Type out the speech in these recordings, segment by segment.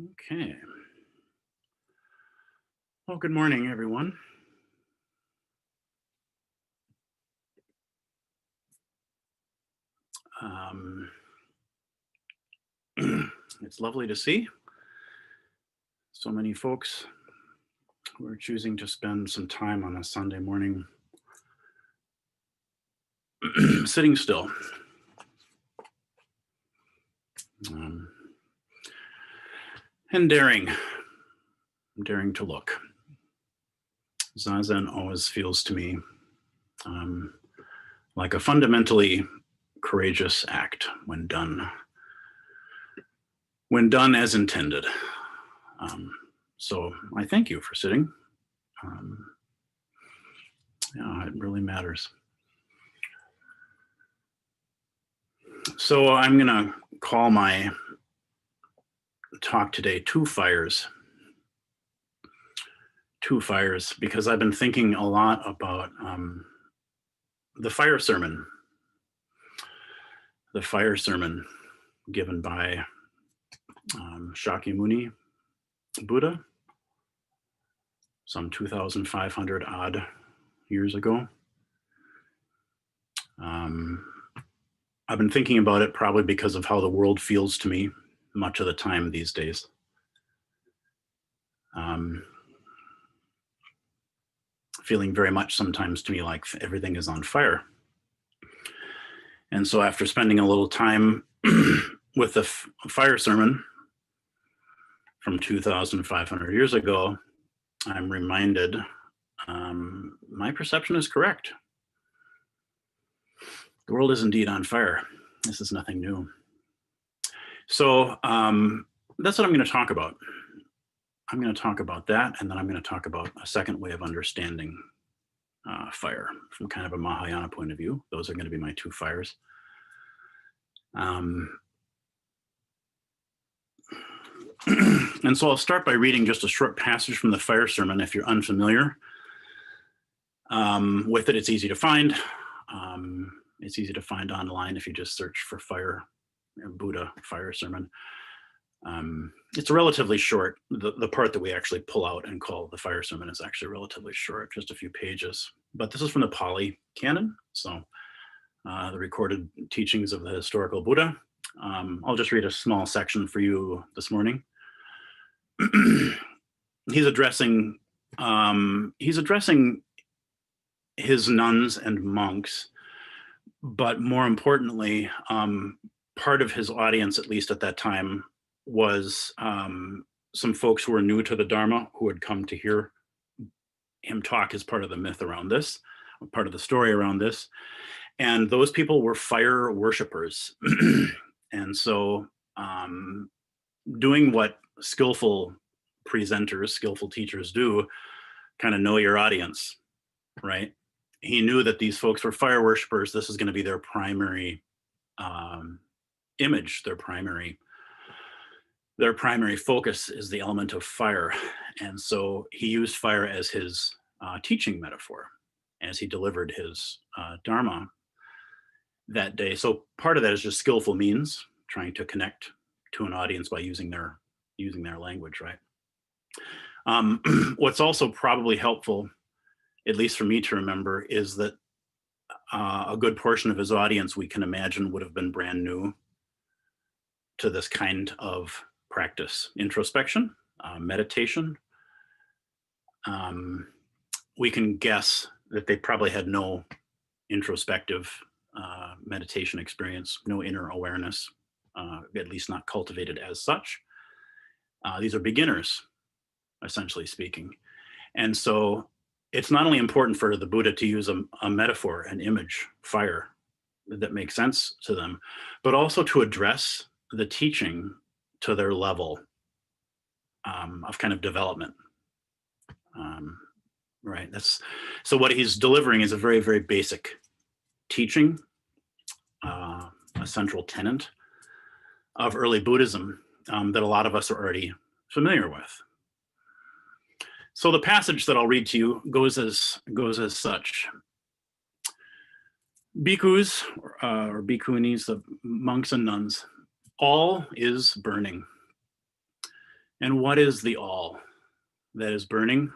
Okay. Well, good morning, everyone. Um, it's lovely to see so many folks who are choosing to spend some time on a Sunday morning sitting still um, and daring to look. Zazen always feels to me like a fundamentally courageous act when done as intended. So I thank you for sitting. It really matters. So I'm going to call my talk today Two Fires, because I've been thinking a lot about the fire sermon given by Shakyamuni Buddha some 2,500 odd years ago. I've been thinking about it probably because of how the world feels to me much of the time these days. Feeling very much sometimes to me like everything is on fire. And so after spending a little time with the fire sermon from 2,500 years ago, I'm reminded my perception is correct. The world is indeed on fire. This is nothing new. So that's what I'm going to talk about. I'm going to talk about that, and then I'm going to talk about a second way of understanding fire from kind of a Mahayana point of view. Those are going to be my two fires. And so I'll start by reading just a short passage from the fire sermon. If you're unfamiliar with it, it's easy to find. It's easy to find online if you just search for fire, Buddha fire sermon. It's relatively short. The part that we actually pull out and call the fire sermon is actually relatively short, just a few pages. But this is from the Pali Canon, so the recorded teachings of the historical Buddha. I'll just read a small section for you this morning. He's addressing his nuns and monks, but more importantly, part of his audience, at least at that time, was some folks who were new to the Dharma who had come to hear him talk as part of the myth around this, part of the story around this. And those people were fire worshipers. And so doing what skillful presenters, skillful teachers do, kind of know your audience, right? He knew that these folks were fire worshipers. This is going to be their primary image, their primary focus is the element of fire. And so he used fire as his teaching metaphor as he delivered his Dharma that day. So part of that is just skillful means, trying to connect to an audience by using their language, right? What's also probably helpful, at least for me to remember, is that a good portion of his audience, we can imagine, would have been brand new to this kind of practice, introspection, meditation. We can guess that they probably had no introspective meditation experience, no inner awareness, at least not cultivated as such. These are beginners, essentially speaking. And so it's not only important for the Buddha to use a metaphor, an image, fire, that makes sense to them, but also to address the teaching to their level of kind of development. Right. So what he's delivering is a very, very basic teaching, a central tenet of early Buddhism that a lot of us are already familiar with. So the passage that I'll read to you goes as such. Bhikkhus or bhikkhunis, the monks and nuns, all is burning. And what is the all that is burning?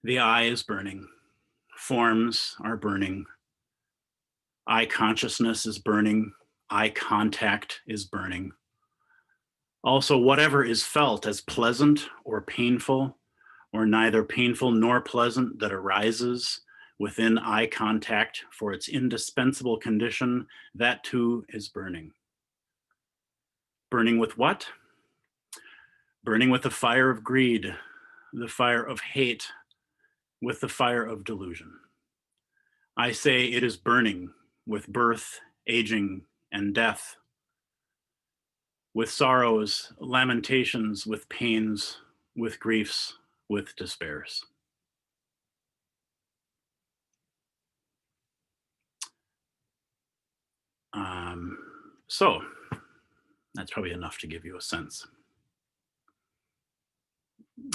The I is burning. Forms are burning. I consciousness is burning. I contact is burning. Also, whatever is felt as pleasant or painful, or neither painful nor pleasant, that arises within eye contact for its indispensable condition, that too is burning. Burning with what? Burning with the fire of greed, the fire of hate, with the fire of delusion. I say it is burning with birth, aging, and death, with sorrows, lamentations, with pains, with griefs, with despairs. So that's probably enough to give you a sense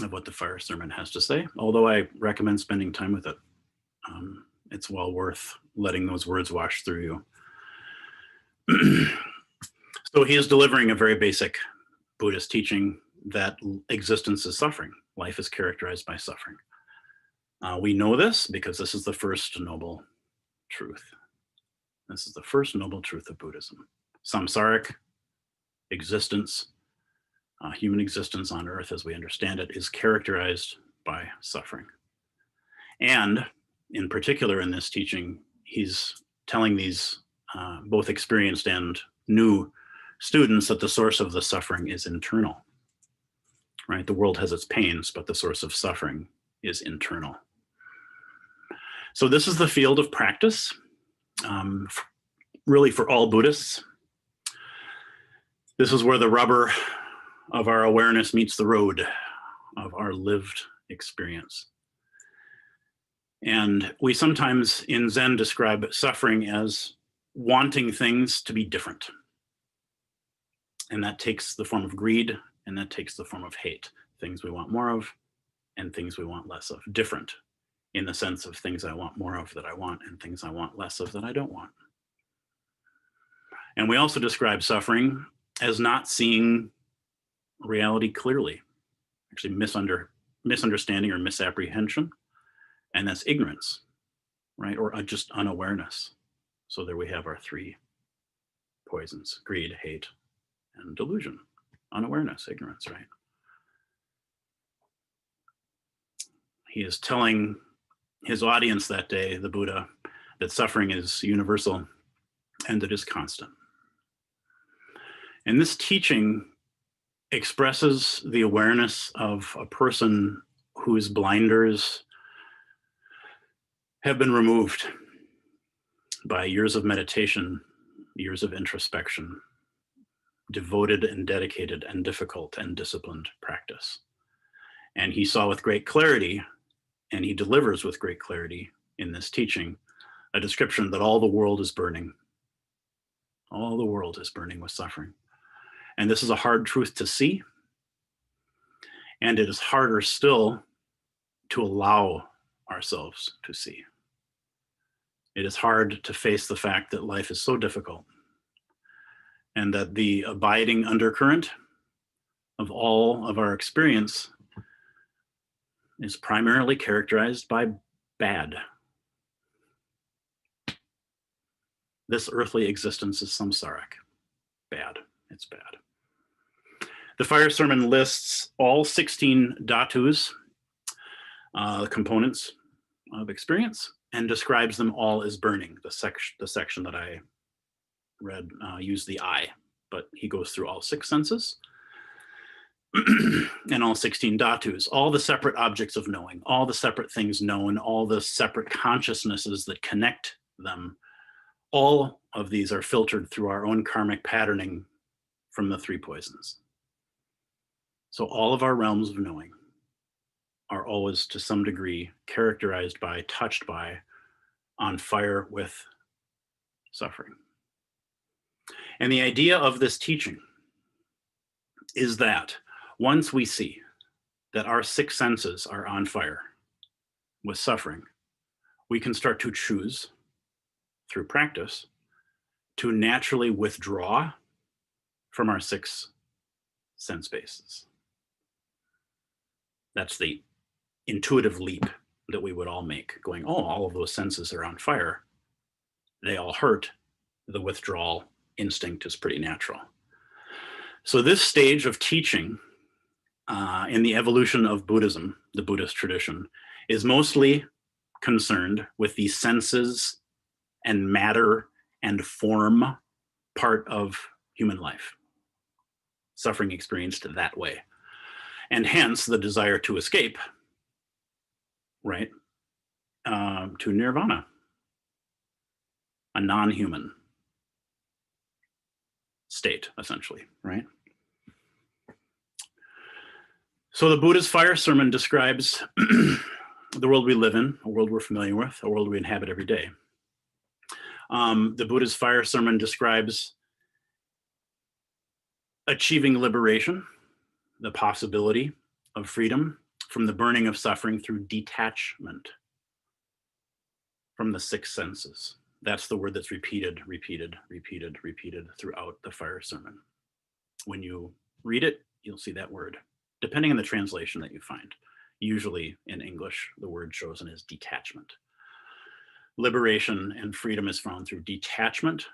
of what the fire sermon has to say, although I recommend spending time with it. It's well worth letting those words wash through you. So he is delivering a very basic Buddhist teaching that existence is suffering. Life is characterized by suffering. We know this because this is the first noble truth. This is the first noble truth of Buddhism. Samsaric existence, human existence on earth as we understand it, is characterized by suffering. And in particular in this teaching, he's telling these both experienced and new students that the source of the suffering is internal. Right? The world has its pains, but the source of suffering is internal. So this is the field of practice, really for all Buddhists. This is where the rubber of our awareness meets the road of our lived experience. And we sometimes in Zen describe suffering as wanting things to be different. And that takes the form of greed, and that takes the form of hate. Things we want more of and things we want less of. Different in the sense of things I want more of that I want and things I want less of that I don't want. And we also describe suffering as not seeing reality clearly, actually misunderstanding or misapprehension. And that's ignorance, right? Or just unawareness. So there we have our three poisons: greed, hate, and delusion. Unawareness, ignorance, right? He is telling his audience that day, the Buddha, that suffering is universal and it is constant. And this teaching expresses the awareness of a person whose blinders have been removed by years of meditation, years of introspection, devoted and dedicated and difficult and disciplined practice. And he saw with great clarity, and he delivers with great clarity in this teaching, a description that all the world is burning. All the world is burning with suffering. And this is a hard truth to see. And it is harder still to allow ourselves to see. It is hard to face the fact that life is so difficult and that the abiding undercurrent of all of our experience is primarily characterized by bad. This earthly existence is samsaric. Bad. It's bad. The fire sermon lists all 16 dhatus, components of experience, and describes them all as burning. The section that I read used the I, but he goes through all 6 senses and all 16 dhatus, all the separate objects of knowing, all the separate things known, all the separate consciousnesses that connect them. All of these are filtered through our own karmic patterning from the 3 poisons. So all of our realms of knowing are always to some degree characterized by, touched by, on fire with suffering. And the idea of this teaching is that once we see that our 6 senses are on fire with suffering, we can start to choose through practice to naturally withdraw from our 6 sense bases. That's the intuitive leap that we would all make, going, oh, all of those senses are on fire. They all hurt. The withdrawal instinct is pretty natural. So this stage of teaching in the evolution of Buddhism, the Buddhist tradition, is mostly concerned with the senses and matter and form part of human life, suffering experienced that way. And hence the desire to escape, right, to nirvana, a non-human state, essentially, right? So the Buddha's fire sermon describes the world we live in, a world we're familiar with, a world we inhabit every day. The Buddha's fire sermon describes achieving liberation, the possibility of freedom from the burning of suffering through detachment from the six senses. That's the word that's repeated throughout the fire sermon. When you read it, you'll see that word, depending on the translation that you find. Usually in English, the word chosen is detachment. Liberation and freedom is found through detachment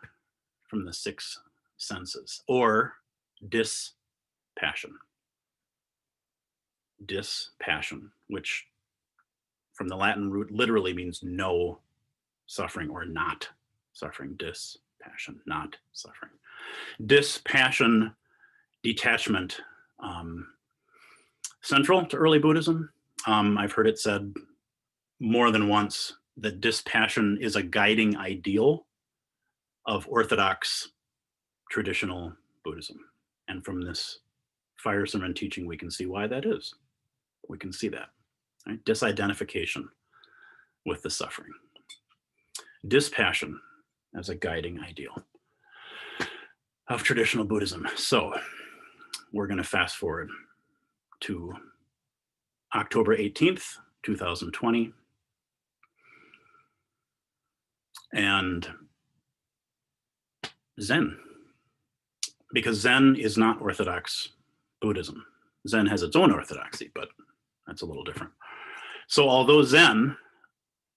from the six senses, or dispassion. Dispassion, which from the Latin root literally means no suffering or not suffering. Dispassion, not suffering. Dispassion, detachment, central to early Buddhism. I've heard it said more than once that dispassion is a guiding ideal of orthodox traditional Buddhism. And from this fire sermon teaching, we can see why that is. We can see that, right? Disidentification with the suffering. Dispassion as a guiding ideal of traditional Buddhism. So we're going to fast forward to October 18th, 2020. And Zen, because Zen is not Orthodox Buddhism. Zen has its own orthodoxy, but that's a little different. So although Zen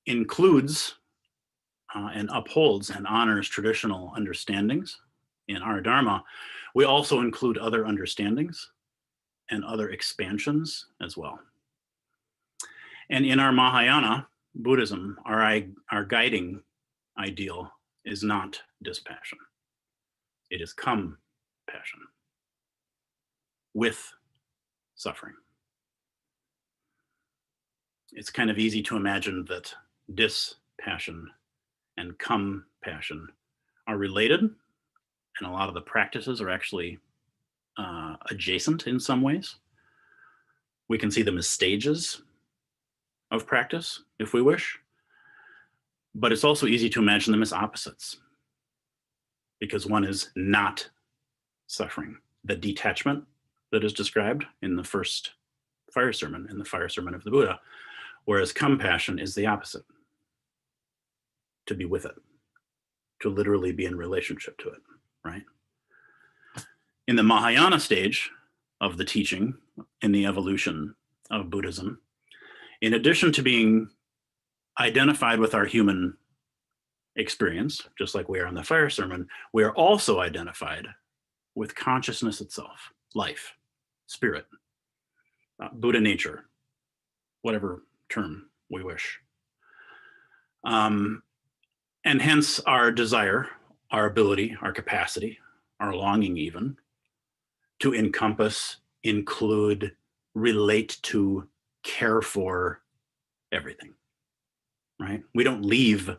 includes and upholds and honors traditional understandings in our Dharma, we also include other understandings and other expansions as well. And in our Mahayana Buddhism, our guiding ideal is not dispassion. It is compassion with suffering. It's kind of easy to imagine that dispassion and compassion are related, and a lot of the practices are actually adjacent in some ways. We can see them as stages of practice, if we wish, but it's also easy to imagine them as opposites, because one is not suffering, the detachment that is described in the first fire sermon, in the fire sermon of the Buddha, whereas compassion is the opposite, to be with it, to literally be in relationship to it, right? In the Mahayana stage of the teaching in the evolution of Buddhism, in addition to being identified with our human experience, just like we are in the fire sermon, we are also identified with consciousness itself, life, spirit, Buddha nature, whatever term we wish. And hence our desire, our ability, our capacity, our longing even, to encompass, include, relate to, care for everything, right? We don't leave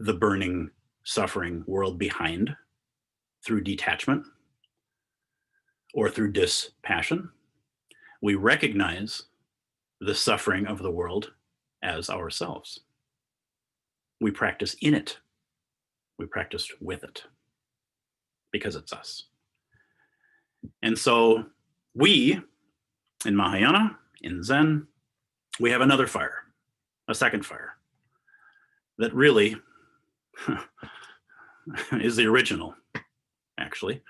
the burning, suffering world behind through detachment or through dispassion. We recognize the suffering of the world as ourselves. We practice in it. We practice with it because it's us. And so we, in Mahayana, in Zen, we have another fire, a second fire, that really is the original, actually.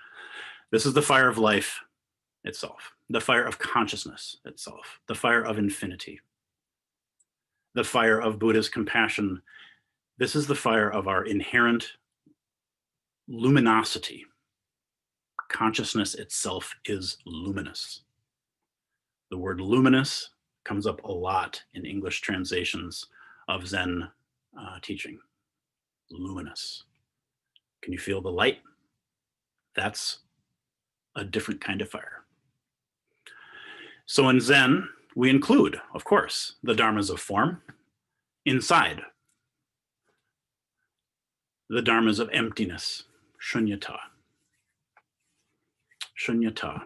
This is the fire of life itself. the fire of consciousness itself, the fire of infinity, the fire of Buddha's compassion. This is the fire of our inherent luminosity. Consciousness itself is luminous. The word luminous comes up a lot in English translations of Zen teaching. Luminous. Can you feel the light? That's a different kind of fire. So in Zen, we include, of course, the dharmas of form inside the dharmas of emptiness, shunyata. Shunyata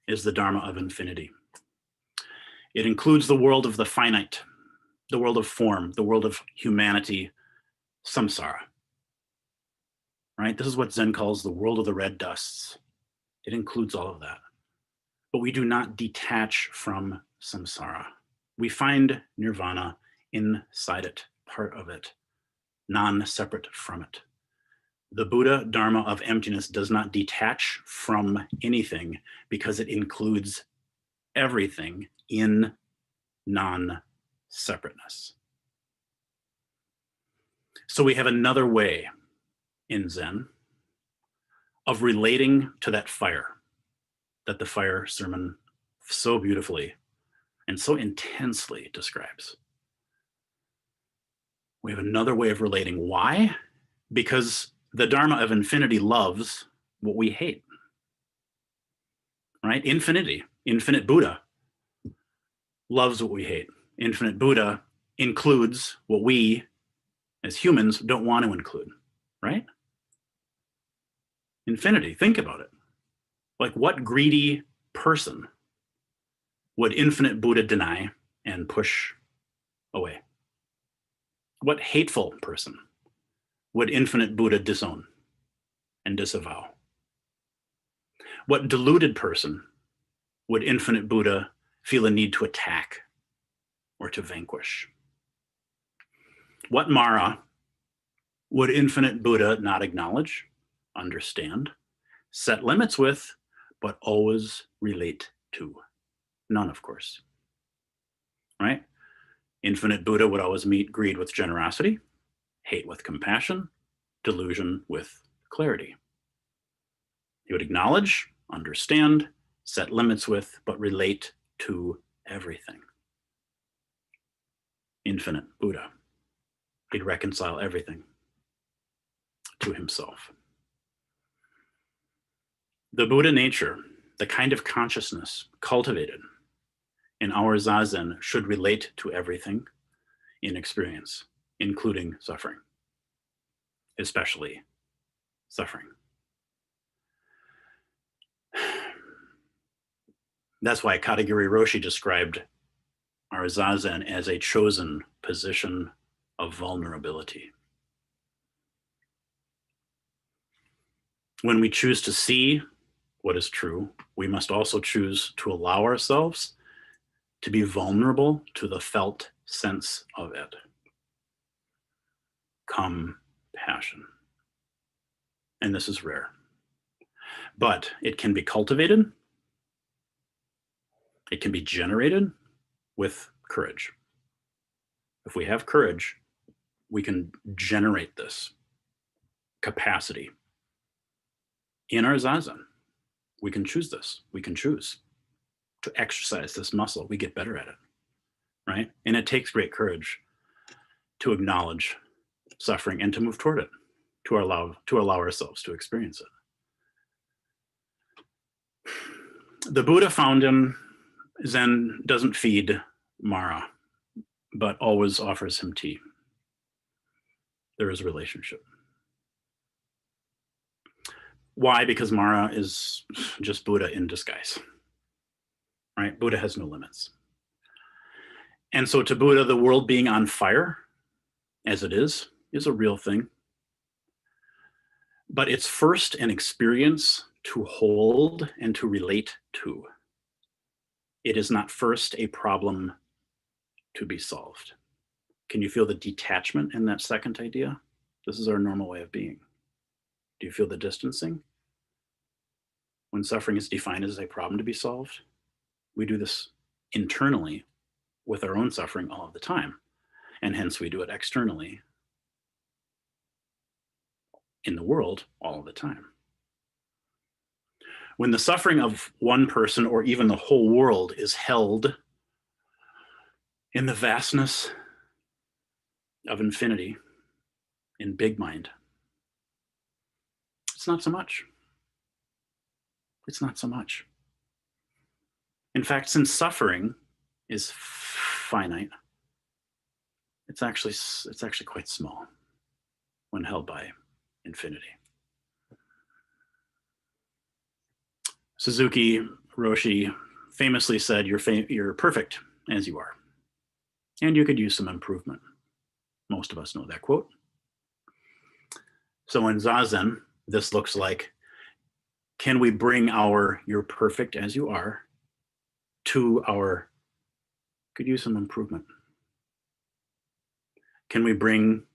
is the dharma of infinity. It includes the world of the finite, the world of form, the world of humanity, samsara. Right? This is what Zen calls the world of the red dusts. It includes all of that. But we do not detach from samsara. We find nirvana inside it, part of it, non-separate from it. The Buddha Dharma of emptiness does not detach from anything because it includes everything in non-separateness. So we have another way in Zen of relating to that fire that the fire sermon so beautifully and so intensely describes. We have another way of relating. Why? Because the Dharma of infinity loves what we hate, right? Infinity, infinite Buddha loves what we hate. Infinite Buddha includes what we as humans don't want to include, right? Infinity, think about it. Like, what greedy person would infinite Buddha deny and push away? What hateful person would infinite Buddha disown and disavow? What deluded person would infinite Buddha feel a need to attack or to vanquish? What Mara would infinite Buddha not acknowledge, understand, set limits with, but always relate to? None, of course. Right? Infinite Buddha would always meet greed with generosity, hate with compassion, delusion with clarity. He would acknowledge, understand, set limits with, but relate to everything. Infinite Buddha. He'd reconcile everything to himself. The Buddha nature, the kind of consciousness cultivated in our Zazen, should relate to everything in experience, including suffering, especially suffering. That's why Katagiri Roshi described our Zazen as a chosen position of vulnerability. When we choose to see what is true, we must also choose to allow ourselves to be vulnerable to the felt sense of it. Compassion. And this is rare. But it can be cultivated. It can be generated with courage. If we have courage, we can generate this capacity in our Zazen. We can choose this. We can choose to exercise this muscle. We get better at it, right? And it takes great courage to acknowledge suffering and to move toward it, to allow ourselves to experience it. The Buddha found him. Zen doesn't feed Mara, but always offers him tea. There is a relationship. Why? Because Mara is just Buddha in disguise, right? Buddha has no limits. And so to Buddha, the world being on fire, as it is a real thing. But it's first an experience to hold and to relate to. It is not first a problem to be solved. Can you feel the detachment in that second idea? This is our normal way of being. Do you feel the distancing? when suffering is defined as a problem to be solved, we do this internally with our own suffering all of the time. And hence we do it externally in the world all of the time. When the suffering of one person or even the whole world is held in the vastness of infinity in big mind, it's not so much. It's not so much. In fact, since suffering is finite, it's actually quite small when held by infinity. Suzuki Roshi famously said, you're perfect as you are, and you could use some improvement. Most of us know that quote. So in Zazen, this looks like, can we bring our "you're perfect as you are" to our "could use some improvement"? Can we bring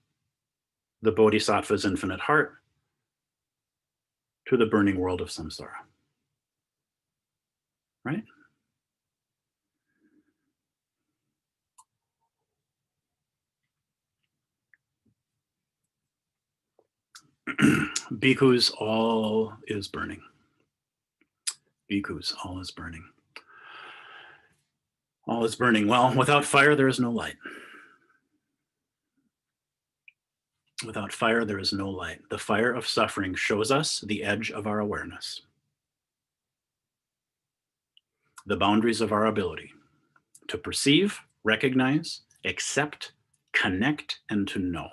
the Bodhisattva's infinite heart to the burning world of samsara? Right? Bhikkhus, all is burning. Bhikkhus, all is burning. All is burning. Well, without fire, there is no light. Without fire, there is no light. The fire of suffering shows us the edge of our awareness, the boundaries of our ability to perceive, recognize, accept, connect, and to know.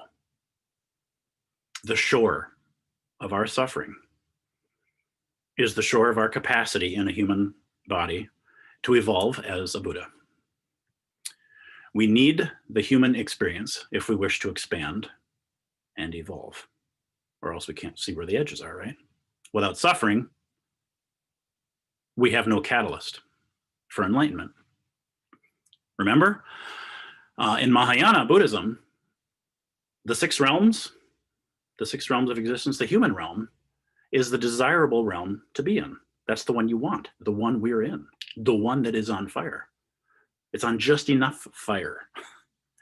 The shore of our suffering is the shore of our capacity in a human body to evolve as a Buddha. We need the human experience if we wish to expand and evolve, or else we can't see where the edges are, right? Without suffering, we have no catalyst for enlightenment. Remember, in Mahayana Buddhism, the six realms of existence, the human realm is the desirable realm to be in. That's the one you want, the one we're in, the one that is on fire. It's on just enough fire.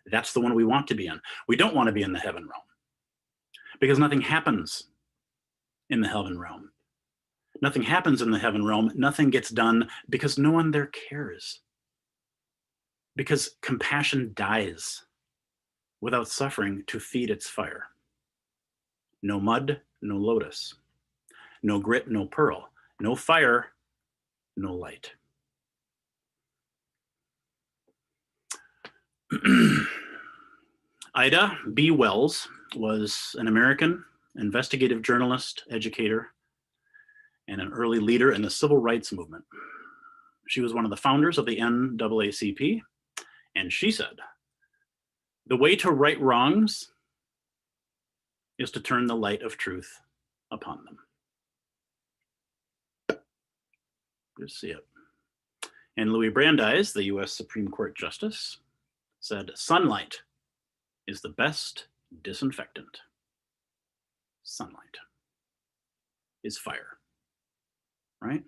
That's the one we want to be in. We don't want to be in the heaven realm because nothing happens in the heaven realm. Nothing happens in the heaven realm. Nothing gets done because no one there cares. Because compassion dies without suffering to feed its fire. No mud, no lotus. No grit, no pearl. No fire, no light. Ida B. Wells was an American investigative journalist, educator, and an early leader in the civil rights movement. She was one of the founders of the NAACP, and she said, "The way to right wrongs is to turn the light of truth upon them." Good to see it. And Louis Brandeis, the US Supreme Court Justice, said, "Sunlight is the best disinfectant." Sunlight is fire, right?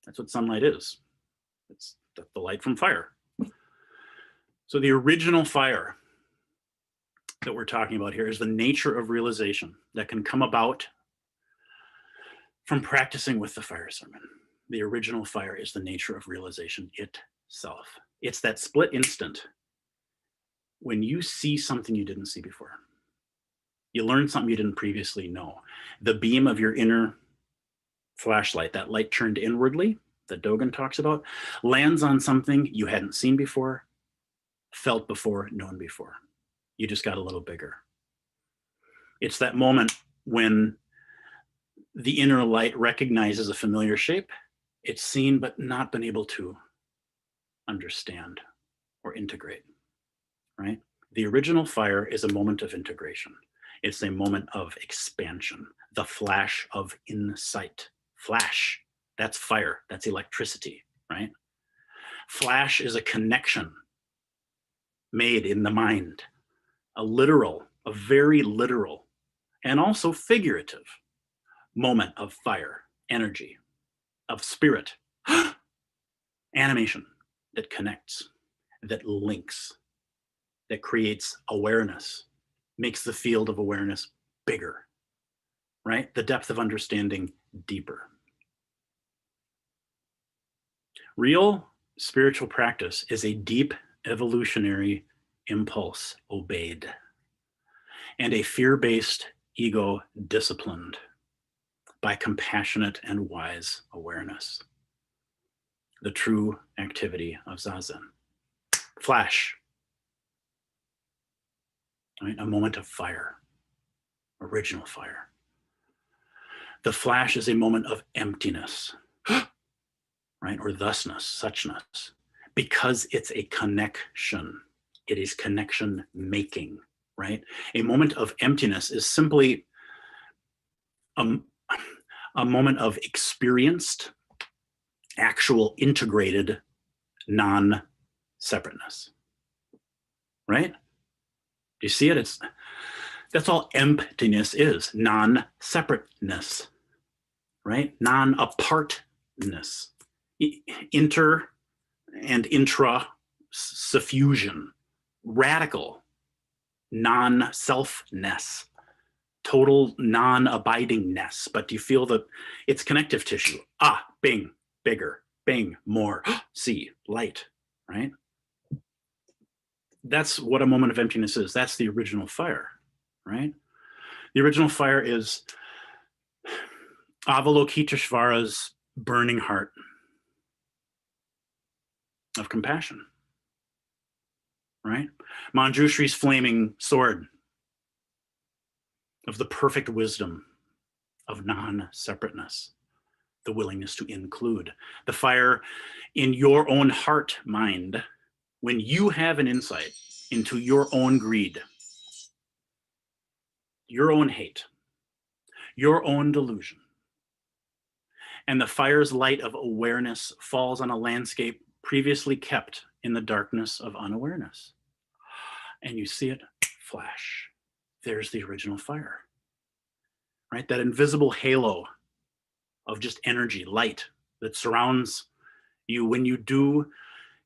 That's what sunlight is. It's the light from fire. So the original fire that we're talking about here is the nature of realization that can come about from practicing with the fire sermon. The original fire is the nature of realization itself. It's that split instant when you see something you didn't see before. You learn something you didn't previously know. The beam of your inner flashlight, that light turned inwardly that Dogen talks about, lands on something you hadn't seen before, felt before, known before. You just got a little bigger. It's that moment when the inner light recognizes a familiar shape. It's seen but not been able to understand or integrate, right? The original fire is a moment of integration. It's a moment of expansion, the flash of insight. Flash, that's fire, that's electricity, right? Flash is a connection made in the mind, a very literal, and also figurative moment of fire, energy, of spirit, animation that connects, that links, that creates awareness, makes the field of awareness bigger, right? The depth of understanding deeper. Real spiritual practice is a deep evolutionary impulse obeyed, and a fear-based ego disciplined by compassionate and wise awareness. The true activity of Zazen. Flash, right? A moment of fire, original fire. The flash is a moment of emptiness, right? Or thusness, suchness, because it's a connection. It is connection making, right? A moment of emptiness is simply a moment of experienced, actual, integrated non-separateness, right? Do you see it? That's all emptiness is, non-separateness, right? Non-apartness, inter and intra suffusion, radical non-selfness, total non-abidingness. But do you feel that it's connective tissue? Ah, bing, bigger, bing, more, see, light, right? That's what a moment of emptiness is. That's the original fire, right? The original fire is Avalokiteshvara's burning heart of compassion, right? Manjushri's flaming sword of the perfect wisdom of non-separateness, the willingness to include. The fire in your own heart, mind, when you have an insight into your own greed, your own hate, your own delusion, and the fire's light of awareness falls on a landscape previously kept in the darkness of unawareness. And you see it flash. There's the original fire, right? That invisible halo of just energy, light that surrounds you when you do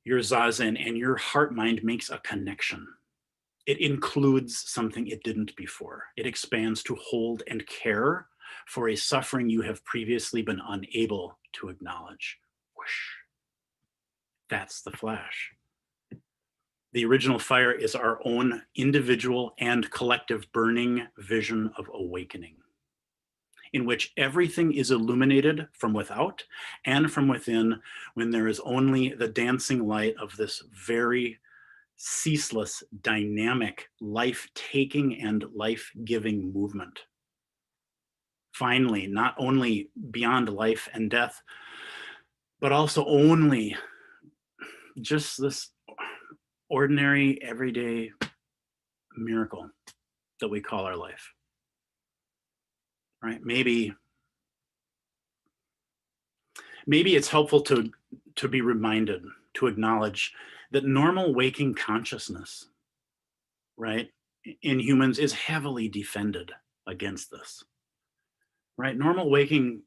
your Zazen and your heart mind makes a connection. It includes something it didn't before. It expands to hold and care for a suffering you have previously been unable to acknowledge. Whoosh. That's the flash. The original fire is our own individual and collective burning vision of awakening, in which everything is illuminated from without and from within, when there is only the dancing light of this very ceaseless, dynamic, life-taking and life-giving movement. Finally, not only beyond life and death, but also only just this ordinary, everyday miracle that we call our life. Right? Maybe it's helpful to be reminded, to acknowledge that normal waking consciousness, right, in humans is heavily defended against this. Right? Normal waking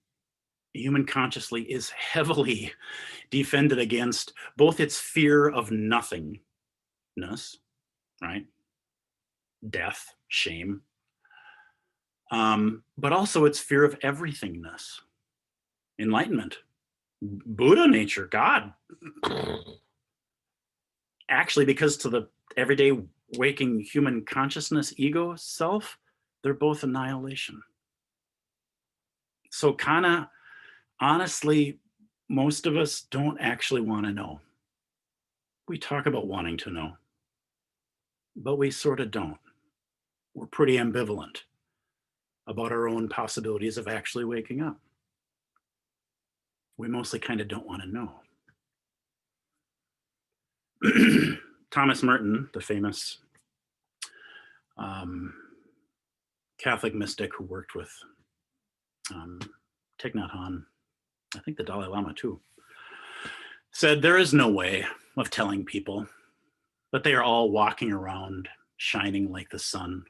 human consciously is heavily defended against both its fear of nothingness, right? Death, shame, but also its fear of everythingness, enlightenment, Buddha nature, God. Actually, because to the everyday waking human consciousness, ego, self, they're both annihilation. So kinda, honestly, most of us don't actually want to know. We talk about wanting to know, but we sort of don't. We're pretty ambivalent about our own possibilities of actually waking up. We mostly kind of don't want to know. Thomas Merton, the famous Catholic mystic who worked with Thich Nhat Hanh, I think the Dalai Lama too, said there is no way of telling people that they are all walking around shining like the sun.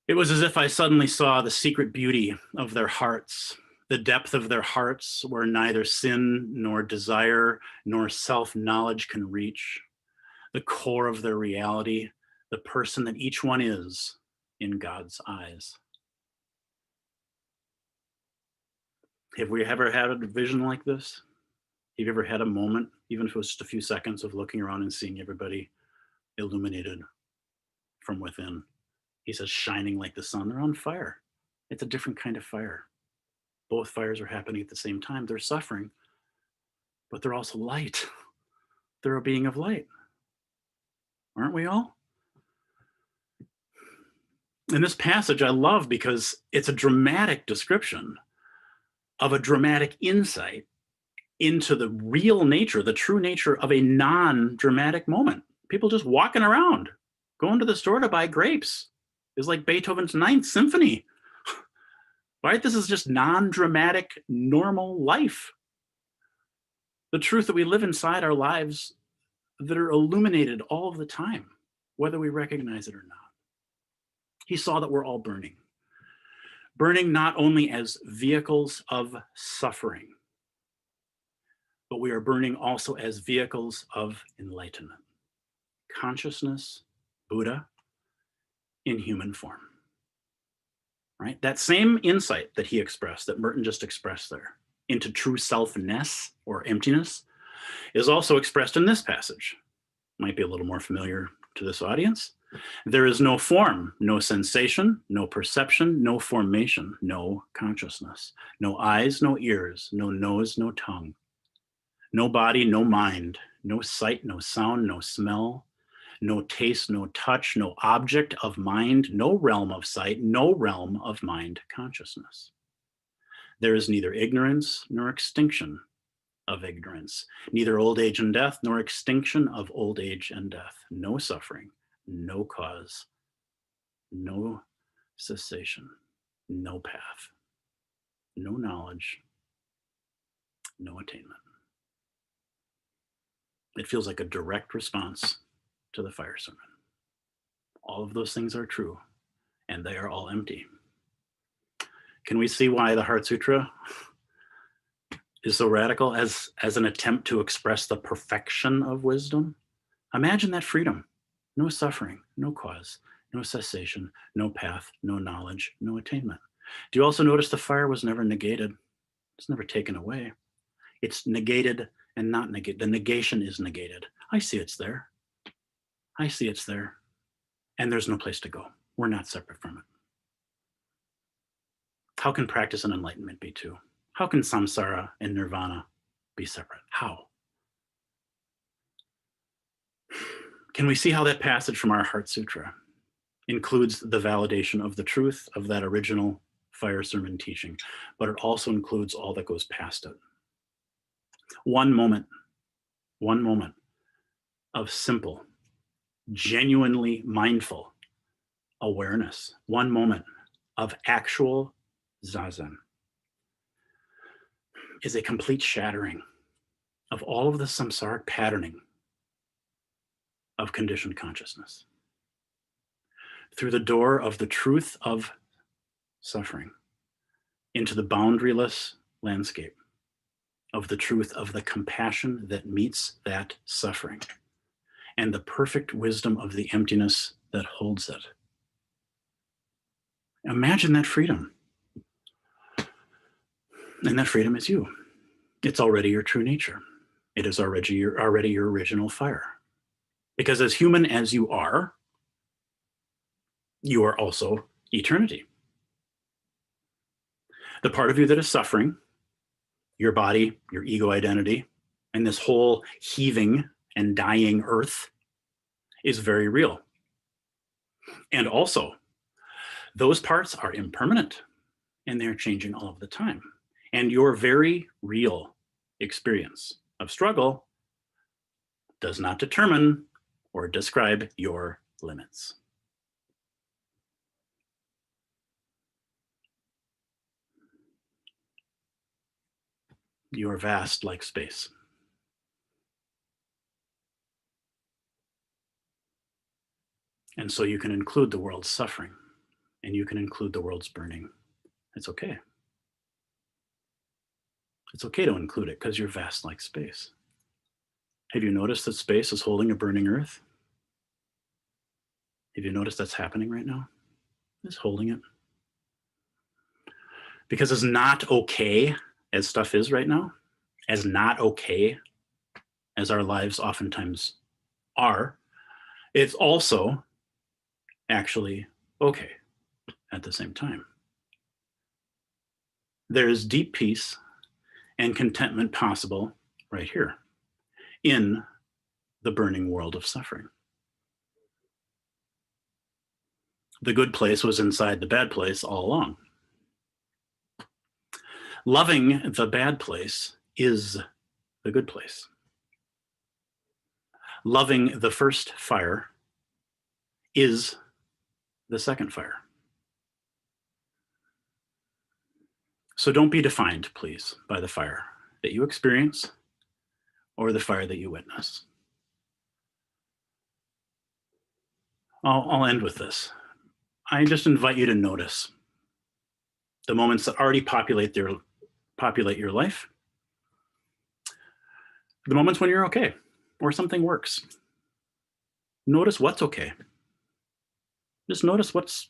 It was as if I suddenly saw the secret beauty of their hearts The depth of their hearts where neither sin nor desire nor self-knowledge can reach. The core of their reality, the person that each one is in God's eyes. Have we ever had a vision like this? Have you ever had a moment, even if it was just a few seconds, of looking around and seeing everybody illuminated from within? He says, shining like the sun. They're on fire. It's a different kind of fire. Both fires are happening at the same time. They're suffering, but they're also light. They're a being of light. Aren't we all? And this passage I love because it's a dramatic description of a dramatic insight into the real nature, the true nature of a non-dramatic moment. People just walking around, going to the store to buy grapes is like Beethoven's Ninth Symphony, right? This is just non-dramatic, normal life. The truth that we live inside our lives that are illuminated all of the time, whether we recognize it or not. He saw that we're all burning. Burning not only as vehicles of suffering, but we are burning also as vehicles of enlightenment. Consciousness, Buddha, in human form. Right? That same insight that he expressed, that Merton just expressed there, into true selfness or emptiness, is also expressed in this passage. Might be a little more familiar to this audience. There is no form, no sensation, no perception, no formation, no consciousness, no eyes, no ears, no nose, no tongue, no body, no mind, no sight, no sound, no smell, no taste, no touch, no object of mind, no realm of sight, no realm of mind consciousness. There is neither ignorance nor extinction of ignorance, neither old age and death nor extinction of old age and death, no suffering, no cause, no cessation, no path, no knowledge, no attainment. It feels like a direct response to the fire sermon. All of those things are true, and they are all empty. Can we see why the Heart Sutra is so radical as an attempt to express the perfection of wisdom? Imagine that freedom. No suffering, no cause, no cessation, no path, no knowledge, no attainment. Do you also notice the fire was never negated? It's never taken away. It's negated and not negated. The negation is negated. I see it's there. I see it's there. And there's no place to go. We're not separate from it. How can practice and enlightenment be two? How can samsara and nirvana be separate? How? Can we see how that passage from our Heart Sutra includes the validation of the truth of that original fire sermon teaching, but it also includes all that goes past it? One moment of simple, genuinely mindful awareness, one moment of actual zazen is a complete shattering of all of the samsaric patterning of conditioned consciousness. Through the door of the truth of suffering into the boundaryless landscape of the truth of the compassion that meets that suffering and the perfect wisdom of the emptiness that holds it. Imagine that freedom. And that freedom is you. It's already your true nature. It is already your original fire. Because as human as you are also eternity. The part of you that is suffering, your body, your ego identity, and this whole heaving and dying earth is very real. And also, those parts are impermanent and they're changing all of the time. And your very real experience of struggle does not determine or describe your limits. You are vast like space. And so you can include the world's suffering and you can include the world's burning. It's okay. It's okay to include it because you're vast like space. Have you noticed that space is holding a burning earth? Have you noticed that's happening right now? It's holding it. Because as not okay as stuff is right now, as not okay as our lives oftentimes are, it's also actually okay at the same time. There is deep peace and contentment possible right here in the burning world of suffering. The good place was inside the bad place all along. Loving the bad place is the good place. Loving the first fire is the second fire. So don't be defined, please, by the fire that you experience or the fire that you witness. I'll end with this. I just invite you to notice the moments that already populate your life, the moments when you're okay or something works. Notice what's okay. Just notice what's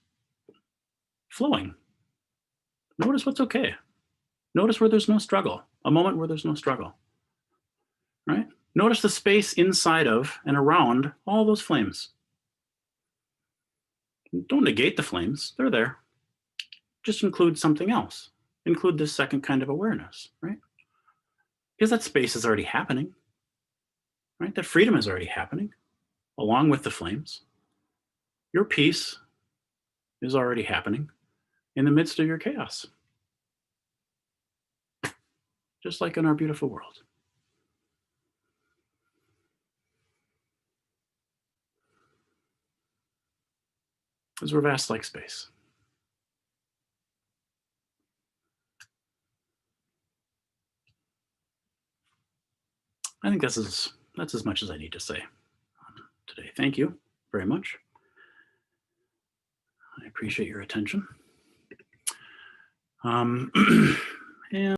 flowing. Notice what's okay. Notice where there's no struggle, a moment where there's no struggle, right? Notice the space inside of and around all those flames. Don't negate the flames, they're there. Just include something else. Include this second kind of awareness, right? Because that space is already happening, right? That freedom is already happening along with the flames. Your peace is already happening in the midst of your chaos. Just like in our beautiful world. Because we're vast like space. I think that's as much as I need to say today. Thank you very much. I appreciate your attention.